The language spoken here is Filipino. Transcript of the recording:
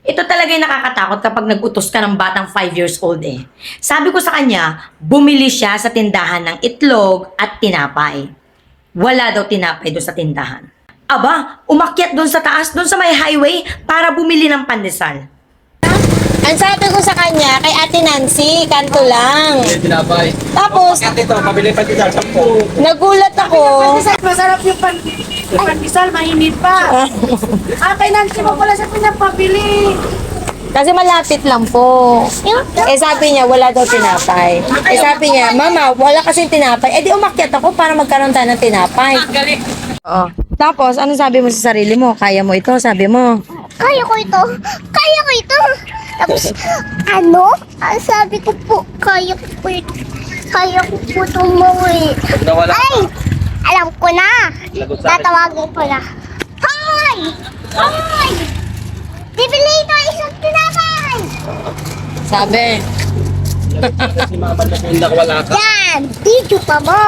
Ito talaga yung nakakatakot kapag nag-utos ka ng batang 5 years old eh. Sabi ko sa kanya, bumili siya sa tindahan ng itlog at tinapay. Wala daw tinapay doon sa tindahan. Aba, umakyat doon sa taas, doon sa may highway para bumili ng pandesal. Ang sabi ko sa kanya, kay Ate Nancy, kanto lang. Tinapay. Tapos, Ate to, pabili pa dito, 10. nagulat ako. Masarap yung pandesal, mainit pa. Kay Nancy mo pala sa pinapabili. Kasi malapit lang po. Eh sabi niya, wala daw tinapay. Eh sabi niya, Mama, wala kasing tinapay. Eh di umakyat ako para magkaroon tayo ng tinapay. Oo. Tapos, ano sabi mo sa sarili mo? Kaya mo ito, sabi mo. Kaya ko ito. Kaya ko ito. Tapos, ano? Ang sabi ko po, kaya ko po ito. Kaya ko po tumuwi. Nawala Ay! Alam ko na. Lagot sa akin. Tatawagin ko na. Hoy! Hoy! Bibili ito isang tinapay! Sabi. Si mama na kung wala ka. Yan! Video pa mo!